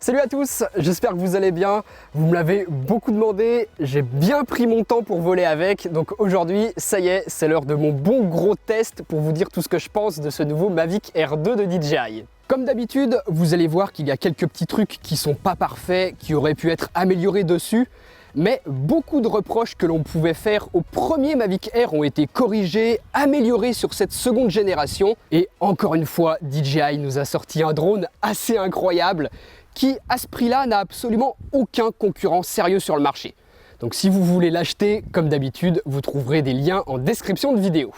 Salut à tous, j'espère que vous allez bien. Vous me l'avez beaucoup demandé, j'ai bien pris mon temps pour voler avec. Donc aujourd'hui, ça y est, c'est l'heure de mon bon gros test pour vous dire tout ce que je pense de ce nouveau Mavic Air 2 de DJI. Comme d'habitude, vous allez voir qu'il y a quelques petits trucs qui sont pas parfaits, qui auraient pu être améliorés dessus. Mais beaucoup de reproches que l'on pouvait faire au premier Mavic Air ont été corrigés, améliorés sur cette seconde génération. Et encore une fois, DJI nous a sorti un drone assez incroyable qui, à ce prix-là, n'a absolument aucun concurrent sérieux sur le marché. Donc si vous voulez l'acheter, comme d'habitude, vous trouverez des liens en description de vidéo.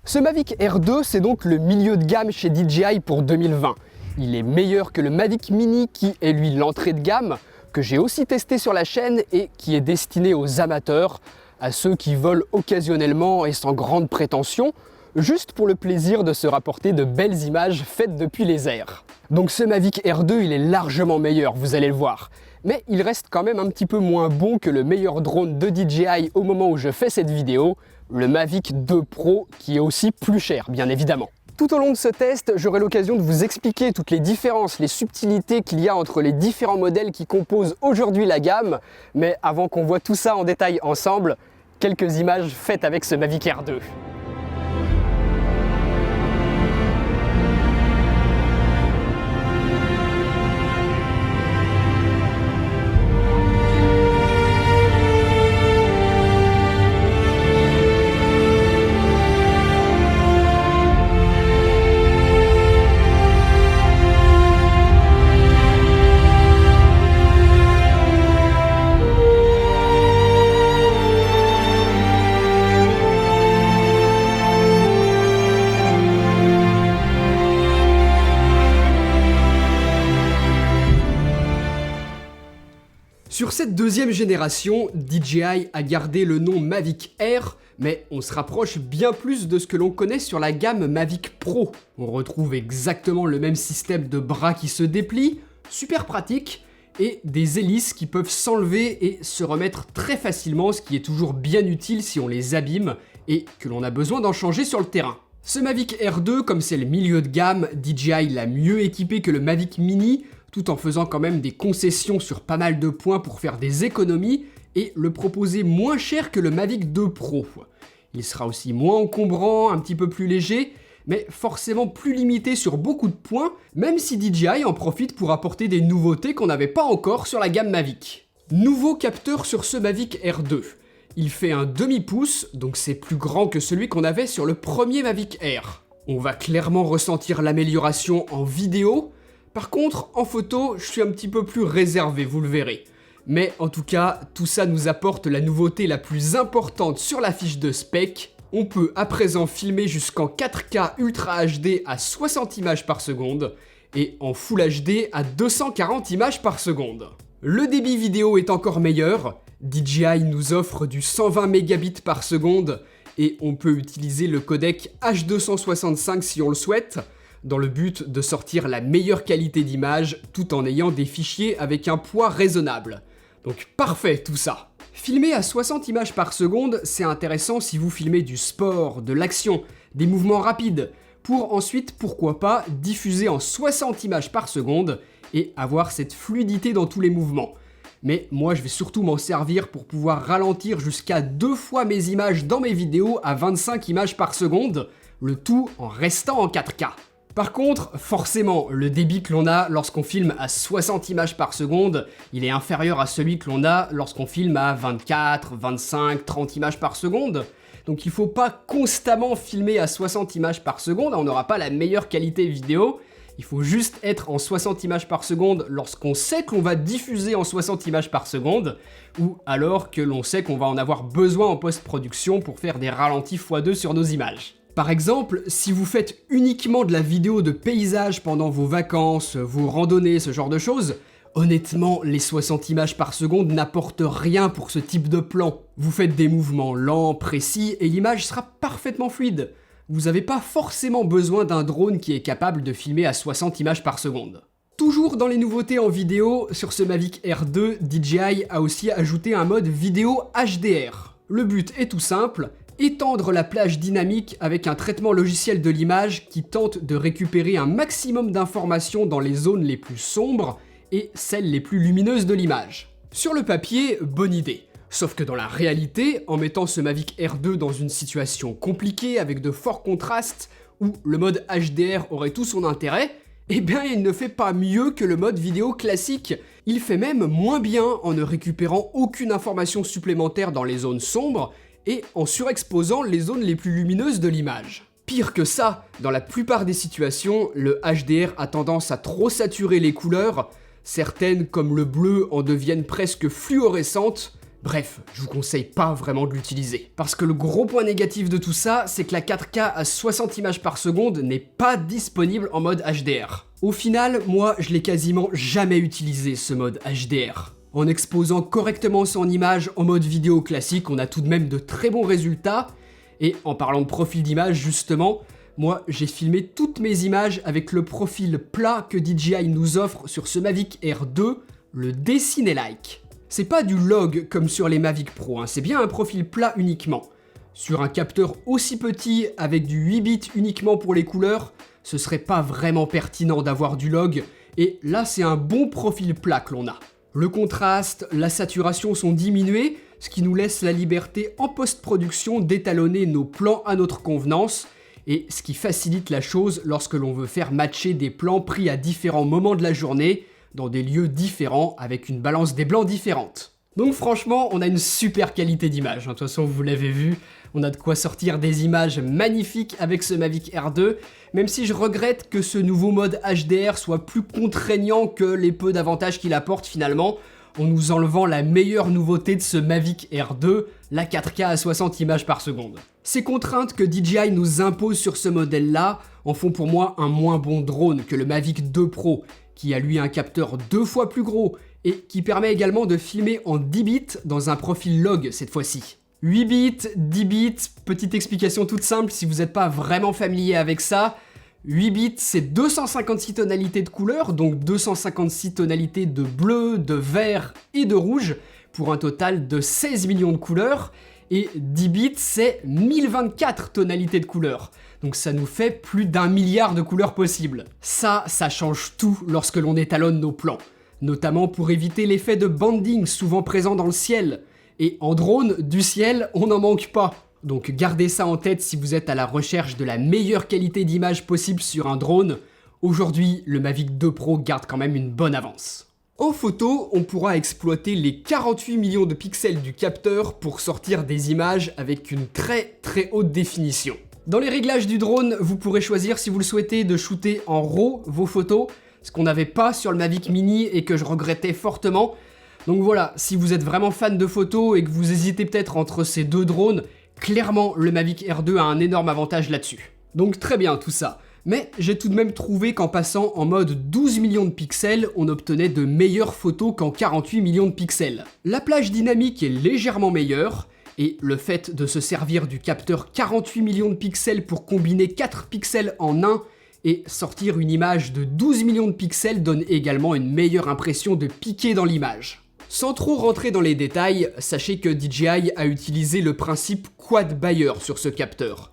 Ce Mavic Air 2, c'est donc le milieu de gamme chez DJI pour 2020. Il est meilleur que le Mavic Mini qui est lui l'entrée de gamme, que j'ai aussi testé sur la chaîne et qui est destiné aux amateurs, à ceux qui volent occasionnellement et sans grande prétention, juste pour le plaisir de se rapporter de belles images faites depuis les airs. Donc ce Mavic Air 2, il est largement meilleur, vous allez le voir. Mais il reste quand même un petit peu moins bon que le meilleur drone de DJI au moment où je fais cette vidéo, le Mavic 2 Pro, qui est aussi plus cher, bien évidemment. Tout au long de ce test, j'aurai l'occasion de vous expliquer toutes les différences, les subtilités qu'il y a entre les différents modèles qui composent aujourd'hui la gamme. Mais avant qu'on voit tout ça en détail ensemble, quelques images faites avec ce Mavic Air 2. Sur cette deuxième génération, DJI a gardé le nom Mavic Air, mais on se rapproche bien plus de ce que l'on connaît sur la gamme Mavic Pro. On retrouve exactement le même système de bras qui se déplie, super pratique, et des hélices qui peuvent s'enlever et se remettre très facilement, ce qui est toujours bien utile si on les abîme et que l'on a besoin d'en changer sur le terrain. Ce Mavic Air 2, comme c'est le milieu de gamme, DJI l'a mieux équipé que le Mavic Mini, tout en faisant quand même des concessions sur pas mal de points pour faire des économies et le proposer moins cher que le Mavic 2 Pro. Il sera aussi moins encombrant, un petit peu plus léger, mais forcément plus limité sur beaucoup de points, même si DJI en profite pour apporter des nouveautés qu'on n'avait pas encore sur la gamme Mavic. Nouveau capteur sur ce Mavic Air 2. Il fait un demi-pouce, donc c'est plus grand que celui qu'on avait sur le premier Mavic Air. On va clairement ressentir l'amélioration en vidéo. Par contre, en photo, je suis un petit peu plus réservé, vous le verrez. Mais en tout cas, tout ça nous apporte la nouveauté la plus importante sur la fiche de spec. On peut à présent filmer jusqu'en 4K Ultra HD à 60 images par seconde et en Full HD à 240 images par seconde. Le débit vidéo est encore meilleur. DJI nous offre du 120 mégabits par seconde et on peut utiliser le codec H265 si on le souhaite, dans le but de sortir la meilleure qualité d'image tout en ayant des fichiers avec un poids raisonnable. Donc parfait tout ça. Filmer à 60 images par seconde, c'est intéressant si vous filmez du sport, de l'action, des mouvements rapides, pour ensuite, pourquoi pas, diffuser en 60 images par seconde et avoir cette fluidité dans tous les mouvements. Mais moi je vais surtout m'en servir pour pouvoir ralentir jusqu'à 2 fois mes images dans mes vidéos à 25 images par seconde, le tout en restant en 4K. Par contre, forcément, le débit que l'on a lorsqu'on filme à 60 images par seconde, il est inférieur à celui que l'on a lorsqu'on filme à 24, 25, 30 images par seconde. Donc il ne faut pas constamment filmer à 60 images par seconde, on n'aura pas la meilleure qualité vidéo. Il faut juste être en 60 images par seconde lorsqu'on sait qu'on va diffuser en 60 images par seconde, ou alors que l'on sait qu'on va en avoir besoin en post-production pour faire des ralentis x2 sur nos images. Par exemple, si vous faites uniquement de la vidéo de paysage pendant vos vacances, vos randonnées, ce genre de choses, honnêtement, les 60 images par seconde n'apportent rien pour ce type de plan. Vous faites des mouvements lents, précis, et l'image sera parfaitement fluide. Vous n'avez pas forcément besoin d'un drone qui est capable de filmer à 60 images par seconde. Toujours dans les nouveautés en vidéo, sur ce Mavic Air 2, DJI a aussi ajouté un mode vidéo HDR. Le but est tout simple, étendre la plage dynamique avec un traitement logiciel de l'image qui tente de récupérer un maximum d'informations dans les zones les plus sombres et celles les plus lumineuses de l'image. Sur le papier, bonne idée. Sauf que dans la réalité, en mettant ce Mavic Air 2 dans une situation compliquée avec de forts contrastes, où le mode HDR aurait tout son intérêt, eh bien il ne fait pas mieux que le mode vidéo classique. Il fait même moins bien en ne récupérant aucune information supplémentaire dans les zones sombres et en surexposant les zones les plus lumineuses de l'image. Pire que ça, dans la plupart des situations, le HDR a tendance à trop saturer les couleurs, certaines comme le bleu en deviennent presque fluorescentes. Bref, je vous conseille pas vraiment de l'utiliser. Parce que le gros point négatif de tout ça, c'est que la 4K à 60 images par seconde n'est pas disponible en mode HDR. Au final, moi, je l'ai quasiment jamais utilisé ce mode HDR. En exposant correctement son image en mode vidéo classique, on a tout de même de très bons résultats. Et en parlant de profil d'image, justement, moi, j'ai filmé toutes mes images avec le profil plat que DJI nous offre sur ce Mavic Air 2, le D-Cine-like. C'est pas du log comme sur les Mavic Pro, hein, c'est bien un profil plat uniquement. Sur un capteur aussi petit avec du 8 bits uniquement pour les couleurs, ce serait pas vraiment pertinent d'avoir du log, et là c'est un bon profil plat que l'on a. Le contraste, la saturation sont diminués, ce qui nous laisse la liberté en post-production d'étalonner nos plans à notre convenance, et ce qui facilite la chose lorsque l'on veut faire matcher des plans pris à différents moments de la journée, dans des lieux différents, avec une balance des blancs différente. Donc franchement, on a une super qualité d'image, de toute façon vous l'avez vu, on a de quoi sortir des images magnifiques avec ce Mavic Air 2, même si je regrette que ce nouveau mode HDR soit plus contraignant que les peu d'avantages qu'il apporte finalement, en nous enlevant la meilleure nouveauté de ce Mavic Air 2, la 4K à 60 images par seconde. Ces contraintes que DJI nous impose sur ce modèle-là en font pour moi un moins bon drone que le Mavic 2 Pro, qui a lui un capteur 2 fois plus gros et qui permet également de filmer en 10 bits dans un profil log cette fois-ci. 8 bits, 10 bits, petite explication toute simple si vous n'êtes pas vraiment familier avec ça. 8 bits, c'est 256 tonalités de couleurs, donc 256 tonalités de bleu, de vert et de rouge, pour un total de 16 millions de couleurs. Et 10 bits, c'est 1024 tonalités de couleurs. Donc ça nous fait plus d'1 milliard de couleurs possibles. Ça change tout lorsque l'on étalonne nos plans. Notamment pour éviter l'effet de banding souvent présent dans le ciel. Et en drone, du ciel, on n'en manque pas. Donc gardez ça en tête si vous êtes à la recherche de la meilleure qualité d'image possible sur un drone. Aujourd'hui, le Mavic 2 Pro garde quand même une bonne avance. En photo, on pourra exploiter les 48 millions de pixels du capteur pour sortir des images avec une très haute définition. Dans les réglages du drone, vous pourrez choisir si vous le souhaitez de shooter en RAW vos photos, ce qu'on n'avait pas sur le Mavic Mini et que je regrettais fortement. Donc voilà, si vous êtes vraiment fan de photos et que vous hésitez peut-être entre ces deux drones, clairement le Mavic Air 2 a un énorme avantage là-dessus. Donc très bien tout ça. Mais j'ai tout de même trouvé qu'en passant en mode 12 millions de pixels, on obtenait de meilleures photos qu'en 48 millions de pixels. La plage dynamique est légèrement meilleure, et le fait de se servir du capteur 48 millions de pixels pour combiner 4 pixels en un et sortir une image de 12 millions de pixels donne également une meilleure impression de piqué dans l'image. Sans trop rentrer dans les détails, sachez que DJI a utilisé le principe Quad Bayer sur ce capteur.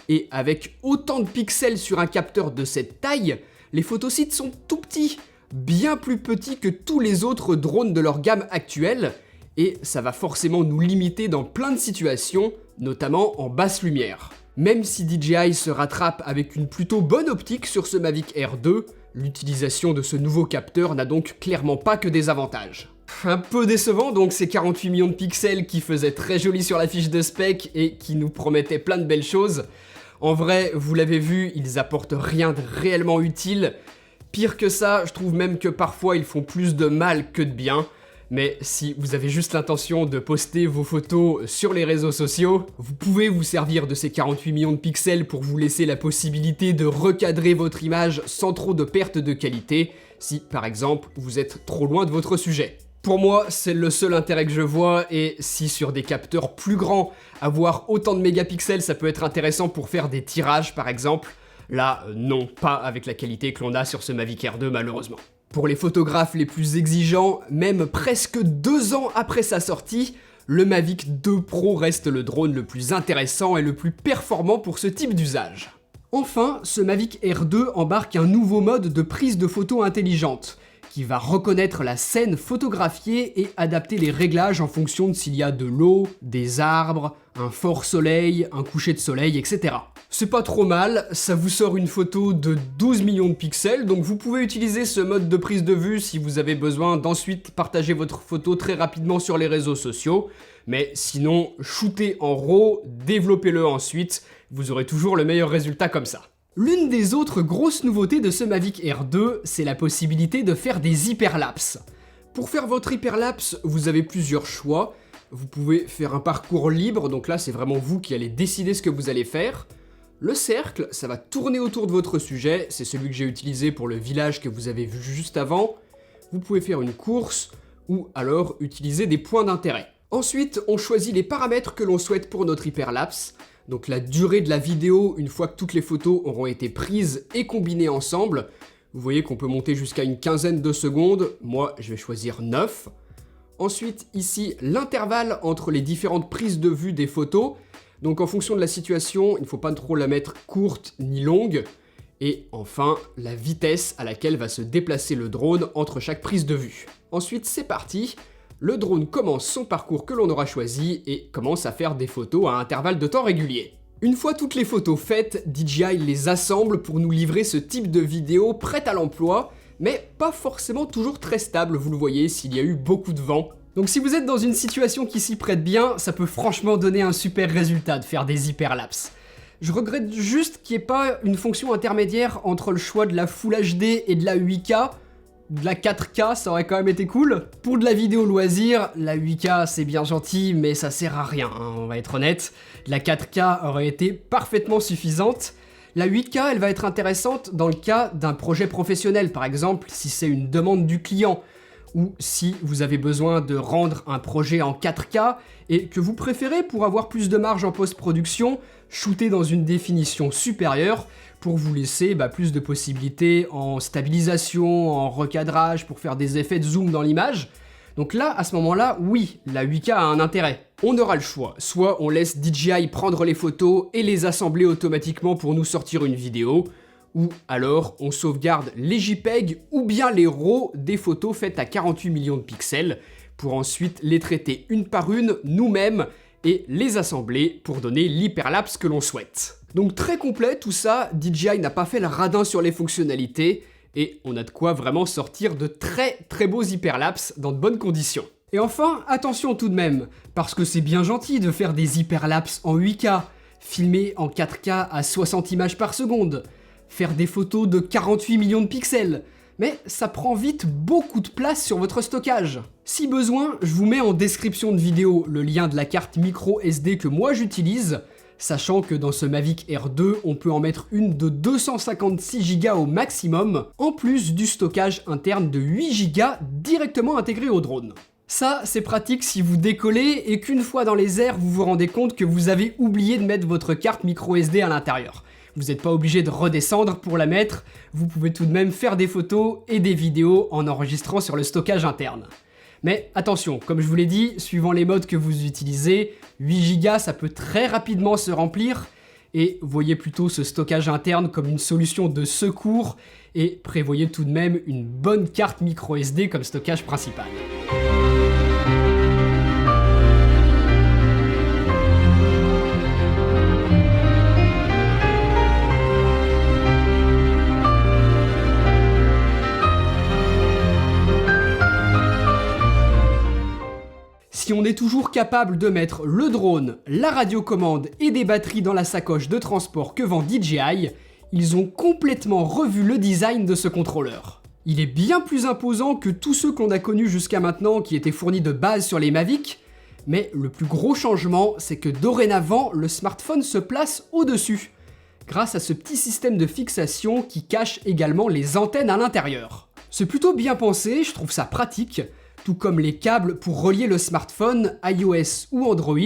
Et avec autant de pixels sur un capteur de cette taille, les photosites sont tout petits, bien plus petits que tous les autres drones de leur gamme actuelle, et ça va forcément nous limiter dans plein de situations, notamment en basse lumière. Même si DJI se rattrape avec une plutôt bonne optique sur ce Mavic Air 2, l'utilisation de ce nouveau capteur n'a donc clairement pas que des avantages. Un peu décevant donc ces 48 millions de pixels qui faisaient très joli sur la fiche de spec et qui nous promettaient plein de belles choses. En vrai, vous l'avez vu, ils apportent rien de réellement utile. Pire que ça, je trouve même que parfois ils font plus de mal que de bien. Mais si vous avez juste l'intention de poster vos photos sur les réseaux sociaux, vous pouvez vous servir de ces 48 millions de pixels pour vous laisser la possibilité de recadrer votre image sans trop de perte de qualité, si par exemple vous êtes trop loin de votre sujet. Pour moi, c'est le seul intérêt que je vois, et si sur des capteurs plus grands, avoir autant de mégapixels ça peut être intéressant pour faire des tirages par exemple, là non, pas avec la qualité que l'on a sur ce Mavic Air 2 malheureusement. Pour les photographes les plus exigeants, même presque 2 ans après sa sortie, le Mavic 2 Pro reste le drone le plus intéressant et le plus performant pour ce type d'usage. Enfin, ce Mavic Air 2 embarque un nouveau mode de prise de photos intelligente, qui va reconnaître la scène photographiée et adapter les réglages en fonction de s'il y a de l'eau, des arbres, un fort soleil, un coucher de soleil, etc. C'est pas trop mal, ça vous sort une photo de 12 millions de pixels, donc vous pouvez utiliser ce mode de prise de vue si vous avez besoin d'ensuite partager votre photo très rapidement sur les réseaux sociaux, mais sinon, shootez en RAW, développez-le ensuite, vous aurez toujours le meilleur résultat comme ça. L'une des autres grosses nouveautés de ce Mavic Air 2, c'est la possibilité de faire des hyperlapses. Pour faire votre hyperlapse, vous avez plusieurs choix. Vous pouvez faire un parcours libre, donc là c'est vraiment vous qui allez décider ce que vous allez faire. Le cercle, ça va tourner autour de votre sujet, c'est celui que j'ai utilisé pour le village que vous avez vu juste avant. Vous pouvez faire une course, ou alors utiliser des points d'intérêt. Ensuite, on choisit les paramètres que l'on souhaite pour notre hyperlapse. Donc la durée de la vidéo, une fois que toutes les photos auront été prises et combinées ensemble. Vous voyez qu'on peut monter jusqu'à une quinzaine de secondes, moi je vais choisir 9. Ensuite ici, l'intervalle entre les différentes prises de vue des photos. Donc en fonction de la situation, il ne faut pas trop la mettre courte ni longue. Et enfin, la vitesse à laquelle va se déplacer le drone entre chaque prise de vue. Ensuite c'est parti. Le drone commence son parcours que l'on aura choisi et commence à faire des photos à intervalles de temps réguliers. Une fois toutes les photos faites, DJI les assemble pour nous livrer ce type de vidéo prête à l'emploi, mais pas forcément toujours très stable, vous le voyez, s'il y a eu beaucoup de vent. Donc si vous êtes dans une situation qui s'y prête bien, ça peut franchement donner un super résultat de faire des hyperlapses. Je regrette juste qu'il n'y ait pas une fonction intermédiaire entre le choix de la Full HD et de la 8K. De la 4K, ça aurait quand même été cool. Pour de la vidéo loisir, la 8K c'est bien gentil, mais ça sert à rien, hein, on va être honnête. La 4K aurait été parfaitement suffisante. La 8K, elle va être intéressante dans le cas d'un projet professionnel, par exemple, si c'est une demande du client, ou si vous avez besoin de rendre un projet en 4K, et que vous préférez, pour avoir plus de marge en post-production, shooter dans une définition supérieure, pour vous laisser plus de possibilités en stabilisation, en recadrage, pour faire des effets de zoom dans l'image. Donc là, à ce moment-là, oui, la 8K a un intérêt. On aura le choix, soit on laisse DJI prendre les photos et les assembler automatiquement pour nous sortir une vidéo, ou alors on sauvegarde les JPEG ou bien les RAW des photos faites à 48 millions de pixels, pour ensuite les traiter une par une nous-mêmes et les assembler pour donner l'hyperlapse que l'on souhaite. Donc très complet tout ça, DJI n'a pas fait le radin sur les fonctionnalités et on a de quoi vraiment sortir de très beaux hyperlapses dans de bonnes conditions. Et enfin, attention tout de même, parce que c'est bien gentil de faire des hyperlapses en 8K, filmer en 4K à 60 images par seconde, faire des photos de 48 millions de pixels, mais ça prend vite beaucoup de place sur votre stockage. Si besoin, je vous mets en description de vidéo le lien de la carte micro SD que moi j'utilise, sachant que dans ce Mavic Air 2, on peut en mettre une de 256 Go au maximum, en plus du stockage interne de 8 Go directement intégré au drone. Ça, c'est pratique si vous décollez et qu'une fois dans les airs, vous vous rendez compte que vous avez oublié de mettre votre carte micro SD à l'intérieur. Vous n'êtes pas obligé de redescendre pour la mettre, vous pouvez tout de même faire des photos et des vidéos en enregistrant sur le stockage interne. Mais attention, comme je vous l'ai dit, suivant les modes que vous utilisez, 8 Go ça peut très rapidement se remplir, et voyez plutôt ce stockage interne comme une solution de secours, et prévoyez tout de même une bonne carte micro SD comme stockage principal. Si on est toujours capable de mettre le drone, la radiocommande et des batteries dans la sacoche de transport que vend DJI, ils ont complètement revu le design de ce contrôleur. Il est bien plus imposant que tous ceux qu'on a connus jusqu'à maintenant qui étaient fournis de base sur les Mavic, mais le plus gros changement, c'est que dorénavant, le smartphone se place au-dessus, grâce à ce petit système de fixation qui cache également les antennes à l'intérieur. C'est plutôt bien pensé, je trouve ça pratique, tout comme les câbles pour relier le smartphone, iOS ou Android,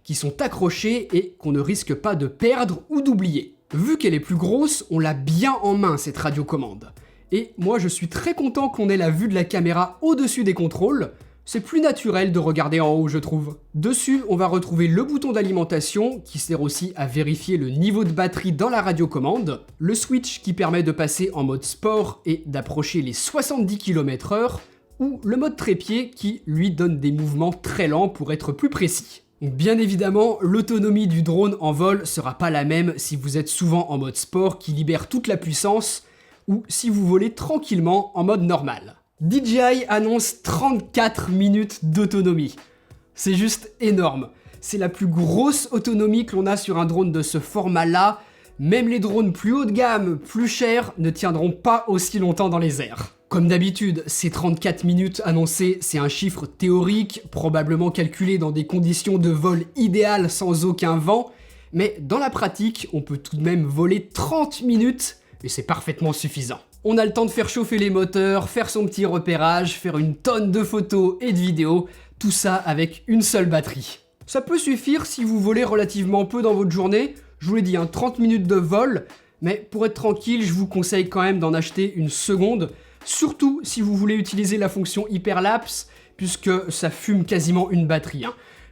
qui sont accrochés et qu'on ne risque pas de perdre ou d'oublier. Vu qu'elle est plus grosse, on l'a bien en main cette radiocommande. Et moi je suis très content qu'on ait la vue de la caméra au-dessus des contrôles, C'est plus naturel de regarder en haut, je trouve. Dessus, on va retrouver le bouton d'alimentation, qui sert aussi à vérifier le niveau de batterie dans la radiocommande, le switch qui permet de passer en mode sport et d'approcher les 70 km/h, ou le mode trépied qui, lui, donne des mouvements très lents pour être plus précis. Bien évidemment, l'autonomie du drone en vol sera pas la même si vous êtes souvent en mode sport qui libère toute la puissance, ou si vous volez tranquillement en mode normal. DJI annonce 34 minutes d'autonomie. C'est juste énorme. C'est la plus grosse autonomie que l'on a sur un drone de ce format-là. Même les drones plus haut de gamme, plus chers, ne tiendront pas aussi longtemps dans les airs. Comme d'habitude, ces 34 minutes annoncées, c'est un chiffre théorique, probablement calculé dans des conditions de vol idéales sans aucun vent, mais dans la pratique, on peut tout de même voler 30 minutes, et c'est parfaitement suffisant. On a le temps de faire chauffer les moteurs, faire son petit repérage, faire une tonne de photos et de vidéos, tout ça avec une seule batterie. Ça peut suffire si vous volez relativement peu dans votre journée, je vous l'ai dit, 30 minutes de vol, mais pour être tranquille, je vous conseille quand même d'en acheter une seconde, surtout si vous voulez utiliser la fonction hyperlapse, puisque ça fume quasiment une batterie.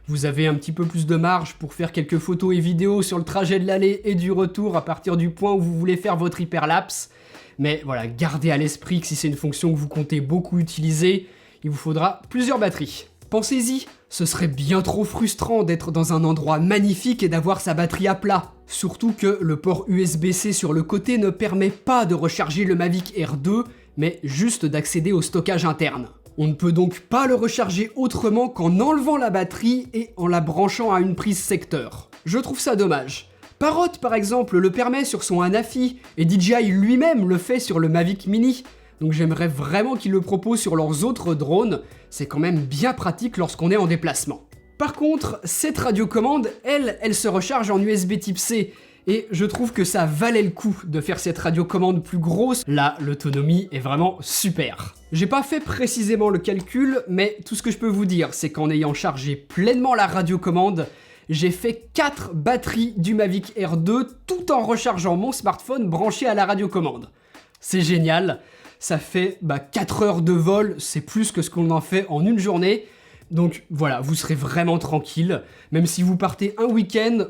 Vous avez un petit peu plus de marge pour faire quelques photos et vidéos sur le trajet de l'aller et du retour à partir du point où vous voulez faire votre hyperlapse. Mais voilà, gardez à l'esprit que si c'est une fonction que vous comptez beaucoup utiliser, il vous faudra plusieurs batteries. Pensez-y, ce serait bien trop frustrant d'être dans un endroit magnifique et d'avoir sa batterie à plat. Surtout que le port USB-C sur le côté ne permet pas de recharger le Mavic Air 2, mais juste d'accéder au stockage interne. On ne peut donc pas le recharger autrement qu'en enlevant la batterie et en la branchant à une prise secteur. Je trouve ça dommage. Parrot par exemple le permet sur son Hanafi, et DJI lui-même le fait sur le Mavic Mini, donc j'aimerais vraiment qu'ils le proposent sur leurs autres drones, c'est quand même bien pratique lorsqu'on est en déplacement. Par contre, cette radiocommande, elle se recharge en USB type C, et je trouve que ça valait le coup de faire cette radiocommande plus grosse, là l'autonomie est vraiment super. J'ai pas fait précisément le calcul, mais tout ce que je peux vous dire, c'est qu'en ayant chargé pleinement la radiocommande, j'ai fait 4 batteries du Mavic Air 2 tout en rechargeant mon smartphone branché à la radiocommande. C'est génial, ça fait 4 heures de vol, c'est plus que ce qu'on en fait en une journée, donc voilà, vous serez vraiment tranquille, même si vous partez un week-end,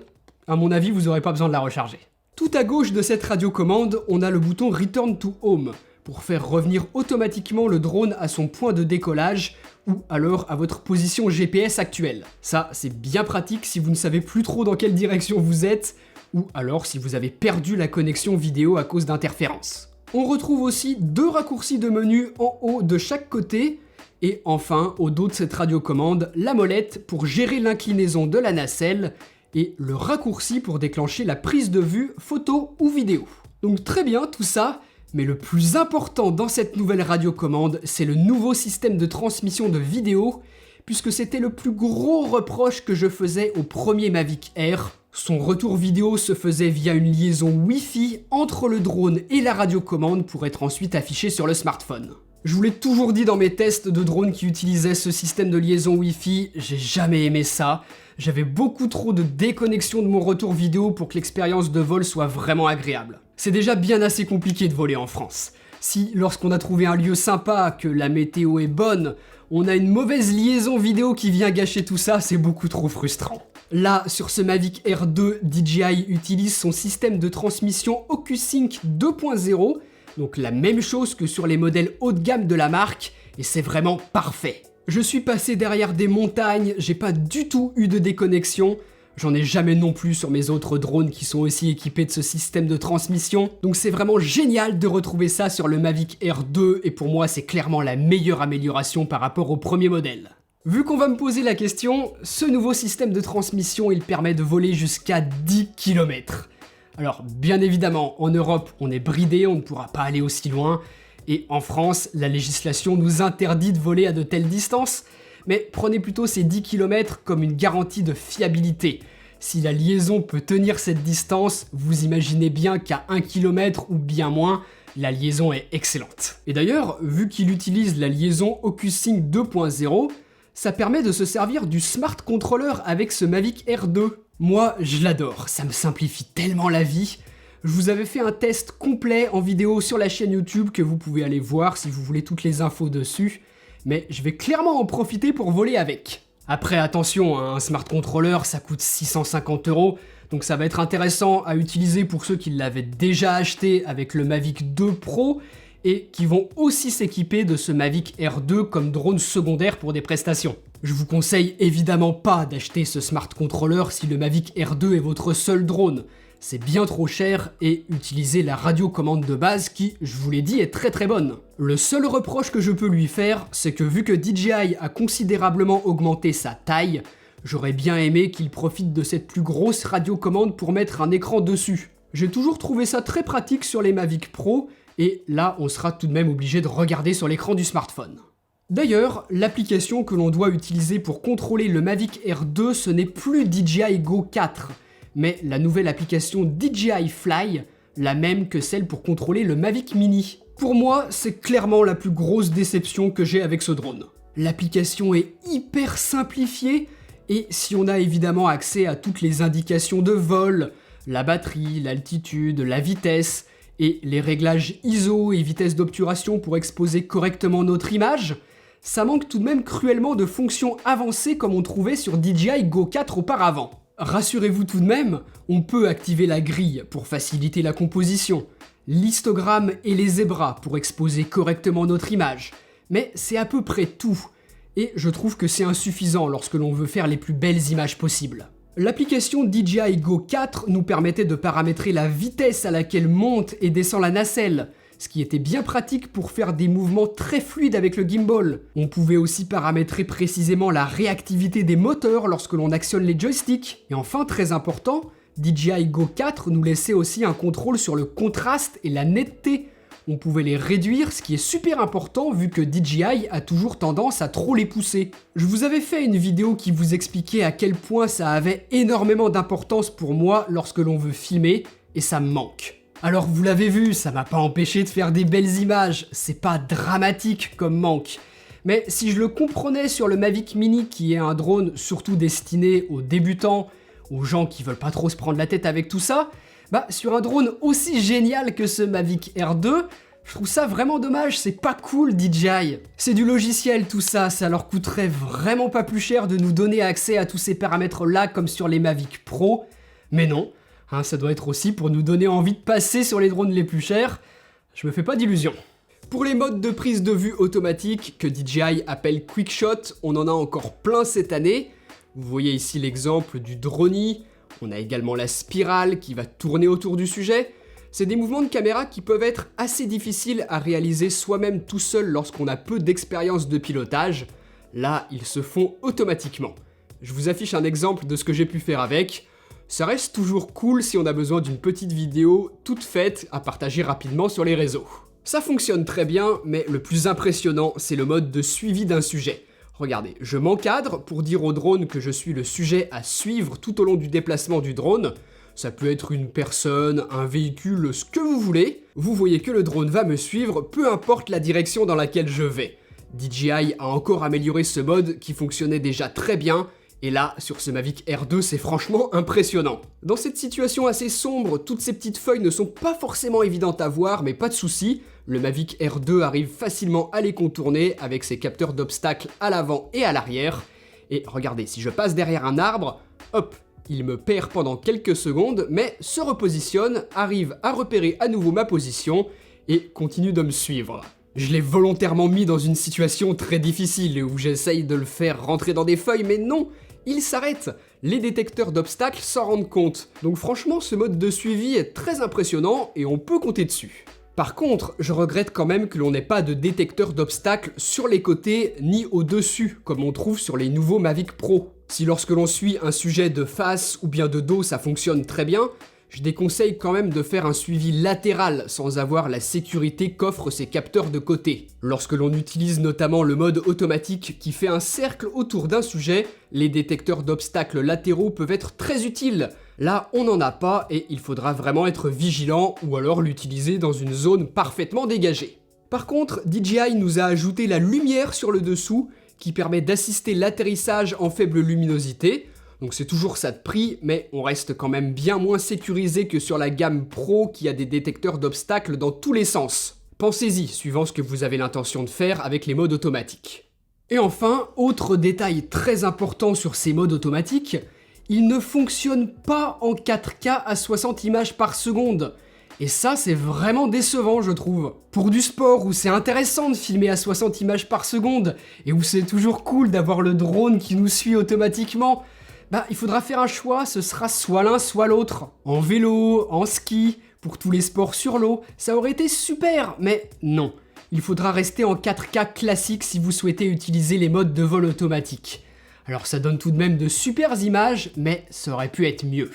à mon avis, vous n'aurez pas besoin de la recharger. Tout à gauche de cette radiocommande, on a le bouton Return to Home, pour faire revenir automatiquement le drone à son point de décollage, ou alors à votre position GPS actuelle. Ça, c'est bien pratique si vous ne savez plus trop dans quelle direction vous êtes, ou alors si vous avez perdu la connexion vidéo à cause d'interférences. On retrouve aussi 2 raccourcis de menu en haut de chaque côté, et enfin, au dos de cette radiocommande, la molette pour gérer l'inclinaison de la nacelle, et le raccourci pour déclencher la prise de vue photo ou vidéo. Donc très bien tout ça, mais le plus important dans cette nouvelle radiocommande, c'est le nouveau système de transmission de vidéo, puisque c'était le plus gros reproche que je faisais au premier Mavic Air. Son retour vidéo se faisait via une liaison Wi-Fi entre le drone et la radiocommande pour être ensuite affiché sur le smartphone. Je vous l'ai toujours dit dans mes tests de drones qui utilisaient ce système de liaison Wi-Fi, j'ai jamais aimé ça. J'avais beaucoup trop de déconnexion de mon retour vidéo pour que l'expérience de vol soit vraiment agréable. C'est déjà bien assez compliqué de voler en France. Si, lorsqu'on a trouvé un lieu sympa, que la météo est bonne, on a une mauvaise liaison vidéo qui vient gâcher tout ça, c'est beaucoup trop frustrant. Là, sur ce Mavic Air 2, DJI utilise son système de transmission OcuSync 2.0, donc la même chose que sur les modèles haut de gamme de la marque, et c'est vraiment parfait. Je suis passé derrière des montagnes, j'ai pas du tout eu de déconnexion, j'en ai jamais non plus sur mes autres drones qui sont aussi équipés de ce système de transmission, donc c'est vraiment génial de retrouver ça sur le Mavic Air 2, et pour moi c'est clairement la meilleure amélioration par rapport au premier modèle. Vu qu'on va me poser la question, ce nouveau système de transmission il permet de voler jusqu'à 10 km. Alors bien évidemment, en Europe on est bridé, on ne pourra pas aller aussi loin, et en France, la législation nous interdit de voler à de telles distances, mais prenez plutôt ces 10 km comme une garantie de fiabilité. Si la liaison peut tenir cette distance, vous imaginez bien qu'à 1 km ou bien moins, la liaison est excellente. Et d'ailleurs, vu qu'il utilise la liaison OcuSync 2.0, ça permet de se servir du Smart Controller avec ce Mavic Air 2. Moi, je l'adore, ça me simplifie tellement la vie. Je vous avais fait un test complet en vidéo sur la chaîne YouTube que vous pouvez aller voir si vous voulez toutes les infos dessus. mais je vais clairement en profiter pour voler avec. Après attention, un smart controller ça coûte 650 €, donc ça va être intéressant à utiliser pour ceux qui l'avaient déjà acheté avec le Mavic 2 Pro et qui vont aussi s'équiper de ce Mavic Air 2 comme drone secondaire pour des prestations. Je vous conseille évidemment pas d'acheter ce smart controller si le Mavic Air 2 est votre seul drone. C'est bien trop cher et utilisez la radiocommande de base qui, je vous l'ai dit, est très très bonne. Le seul reproche que je peux lui faire, c'est que vu que DJI a considérablement augmenté sa taille, j'aurais bien aimé qu'il profite de cette plus grosse radiocommande pour mettre un écran dessus. J'ai toujours trouvé ça très pratique sur les Mavic Pro, et là on sera tout de même obligé de regarder sur l'écran du smartphone. D'ailleurs, l'application que l'on doit utiliser pour contrôler le Mavic Air 2, ce n'est plus DJI Go 4, mais la nouvelle application DJI Fly, la même que celle pour contrôler le Mavic Mini. Pour moi, c'est clairement la plus grosse déception que j'ai avec ce drone. L'application est hyper simplifiée, et si on a évidemment accès à toutes les indications de vol, la batterie, l'altitude, la vitesse, et les réglages ISO et vitesse d'obturation pour exposer correctement notre image, ça manque tout de même cruellement de fonctions avancées comme on trouvait sur DJI Go 4 auparavant. Rassurez-vous tout de même, on peut activer la grille pour faciliter la composition, l'histogramme et les zébras pour exposer correctement notre image, mais c'est à peu près tout, et je trouve que c'est insuffisant lorsque l'on veut faire les plus belles images possibles. L'application DJI Go 4 nous permettait de paramétrer la vitesse à laquelle monte et descend la nacelle, ce qui était bien pratique pour faire des mouvements très fluides avec le gimbal. On pouvait aussi paramétrer précisément la réactivité des moteurs lorsque l'on actionne les joysticks. Et enfin, très important, DJI Go 4 nous laissait aussi un contrôle sur le contraste et la netteté. On pouvait les réduire, ce qui est super important vu que DJI a toujours tendance à trop les pousser. Je vous avais fait une vidéo qui vous expliquait à quel point ça avait énormément d'importance pour moi lorsque l'on veut filmer, et ça me manque. Alors vous l'avez vu, ça m'a pas empêché de faire des belles images, c'est pas dramatique comme manque. Mais si je le comprenais sur le Mavic Mini qui est un drone surtout destiné aux débutants, aux gens qui veulent pas trop se prendre la tête avec tout ça, bah sur un drone aussi génial que ce Mavic Air 2, je trouve ça vraiment dommage, c'est pas cool DJI. C'est du logiciel tout ça, ça leur coûterait vraiment pas plus cher de nous donner accès à tous ces paramètres là comme sur les Mavic Pro, mais non. Ça doit être aussi pour nous donner envie de passer sur les drones les plus chers. Je me fais pas d'illusions. Pour les modes de prise de vue automatique que DJI appelle QuickShot, on en a encore plein cette année. Vous voyez ici l'exemple du Drony. On a également la spirale qui va tourner autour du sujet. C'est des mouvements de caméra qui peuvent être assez difficiles à réaliser soi-même tout seul lorsqu'on a peu d'expérience de pilotage. Là, ils se font automatiquement. Je vous affiche un exemple de ce que j'ai pu faire avec. Ça reste toujours cool si on a besoin d'une petite vidéo toute faite à partager rapidement sur les réseaux. Ça fonctionne très bien, mais le plus impressionnant, c'est le mode de suivi d'un sujet. Regardez, je m'encadre pour dire au drone que je suis le sujet à suivre tout au long du déplacement du drone. Ça peut être une personne, un véhicule, ce que vous voulez. Vous voyez que le drone va me suivre, peu importe la direction dans laquelle je vais. DJI a encore amélioré ce mode qui fonctionnait déjà très bien, et là, sur ce Mavic Air 2, c'est franchement impressionnant. Dans cette situation assez sombre, toutes ces petites feuilles ne sont pas forcément évidentes à voir, mais pas de souci. Le Mavic Air 2 arrive facilement à les contourner avec ses capteurs d'obstacles à l'avant et à l'arrière. Et regardez, si je passe derrière un arbre, hop, il me perd pendant quelques secondes, mais se repositionne, arrive à repérer à nouveau ma position et continue de me suivre. Je l'ai volontairement mis dans une situation très difficile où j'essaye de le faire rentrer dans des feuilles, mais non, il s'arrête. Les détecteurs d'obstacles s'en rendent compte. Donc franchement, ce mode de suivi est très impressionnant et on peut compter dessus. Par contre, je regrette quand même que l'on n'ait pas de détecteur d'obstacles sur les côtés ni au-dessus, comme on trouve sur les nouveaux Mavic Pro. Si lorsque l'on suit un sujet de face ou bien de dos, ça fonctionne très bien, je déconseille quand même de faire un suivi latéral sans avoir la sécurité qu'offrent ces capteurs de côté. Lorsque l'on utilise notamment le mode automatique qui fait un cercle autour d'un sujet, les détecteurs d'obstacles latéraux peuvent être très utiles. Là, on n'en a pas et il faudra vraiment être vigilant ou alors l'utiliser dans une zone parfaitement dégagée. Par contre, DJI nous a ajouté la lumière sur le dessous qui permet d'assister l'atterrissage en faible luminosité. Donc c'est toujours ça de prix, mais on reste quand même bien moins sécurisé que sur la gamme Pro qui a des détecteurs d'obstacles dans tous les sens. Pensez-y, suivant ce que vous avez l'intention de faire avec les modes automatiques. Et enfin, autre détail très important sur ces modes automatiques, ils ne fonctionnent pas en 4K à 60 images par seconde. Et ça, c'est vraiment décevant, je trouve. Pour du sport où c'est intéressant de filmer à 60 images par seconde, et où c'est toujours cool d'avoir le drone qui nous suit automatiquement, il faudra faire un choix, ce sera soit l'un soit l'autre. En vélo, en ski, pour tous les sports sur l'eau, ça aurait été super, mais non. Il faudra rester en 4K classique si vous souhaitez utiliser les modes de vol automatique. Alors ça donne tout de même de super images, mais ça aurait pu être mieux.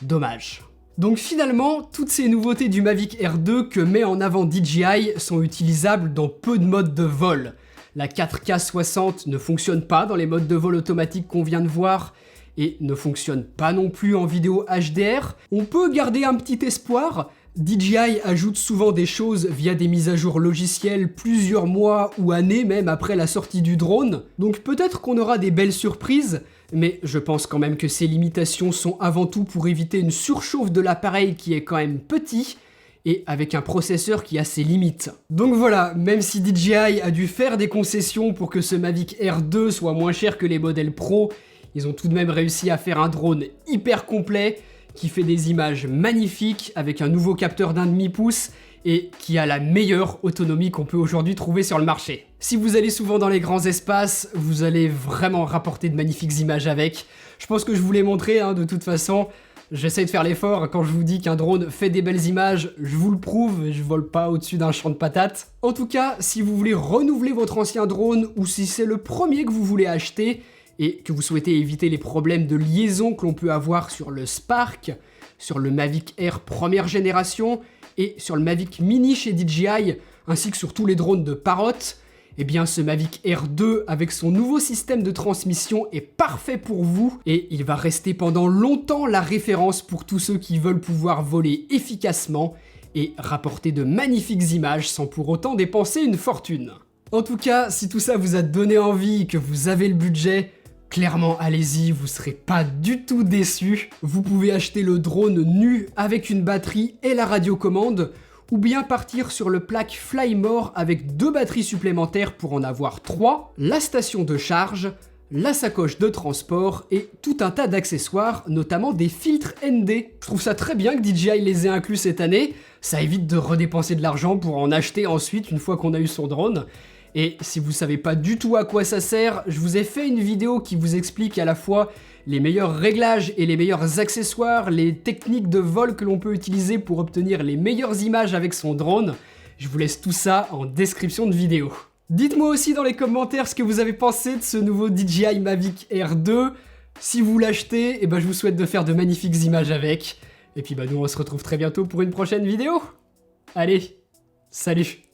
Dommage. Donc finalement, toutes ces nouveautés du Mavic Air 2 que met en avant DJI sont utilisables dans peu de modes de vol. La 4K 60 ne fonctionne pas dans les modes de vol automatiques qu'on vient de voir, et ne fonctionne pas non plus en vidéo HDR. On peut garder un petit espoir. DJI ajoute souvent des choses via des mises à jour logicielles plusieurs mois ou années même après la sortie du drone. Donc peut-être qu'on aura des belles surprises, mais je pense quand même que ces limitations sont avant tout pour éviter une surchauffe de l'appareil qui est quand même petit, et avec un processeur qui a ses limites. Donc voilà, même si DJI a dû faire des concessions pour que ce Mavic Air 2 soit moins cher que les modèles Pro, ils ont tout de même réussi à faire un drone hyper complet, qui fait des images magnifiques avec un nouveau capteur d'1,5 pouce et qui a la meilleure autonomie qu'on peut aujourd'hui trouver sur le marché. Si vous allez souvent dans les grands espaces, vous allez vraiment rapporter de magnifiques images avec. Je pense que je vous l'ai montré, de toute façon. J'essaie de faire l'effort, quand je vous dis qu'un drone fait des belles images, je vous le prouve, je vole pas au-dessus d'un champ de patates. En tout cas, si vous voulez renouveler votre ancien drone ou si c'est le premier que vous voulez acheter, et que vous souhaitez éviter les problèmes de liaison que l'on peut avoir sur le Spark, sur le Mavic Air première génération et sur le Mavic Mini chez DJI, ainsi que sur tous les drones de Parrot, eh bien ce Mavic Air 2 avec son nouveau système de transmission est parfait pour vous et il va rester pendant longtemps la référence pour tous ceux qui veulent pouvoir voler efficacement et rapporter de magnifiques images sans pour autant dépenser une fortune. En tout cas, si tout ça vous a donné envie et que vous avez le budget, clairement, allez-y, vous serez pas du tout déçus. Vous pouvez acheter le drone nu avec une batterie et la radiocommande, ou bien partir sur le pack Flymore avec 2 batteries supplémentaires pour en avoir 3, la station de charge, la sacoche de transport et tout un tas d'accessoires, notamment des filtres ND. Je trouve ça très bien que DJI les ait inclus cette année, ça évite de redépenser de l'argent pour en acheter ensuite une fois qu'on a eu son drone. Et si vous savez pas du tout à quoi ça sert, je vous ai fait une vidéo qui vous explique à la fois les meilleurs réglages et les meilleurs accessoires, les techniques de vol que l'on peut utiliser pour obtenir les meilleures images avec son drone. Je vous laisse tout ça en description de vidéo. Dites-moi aussi dans les commentaires ce que vous avez pensé de ce nouveau DJI Mavic Air 2. Si vous l'achetez, je vous souhaite de faire de magnifiques images avec. Et puis nous on se retrouve très bientôt pour une prochaine vidéo. Allez, salut!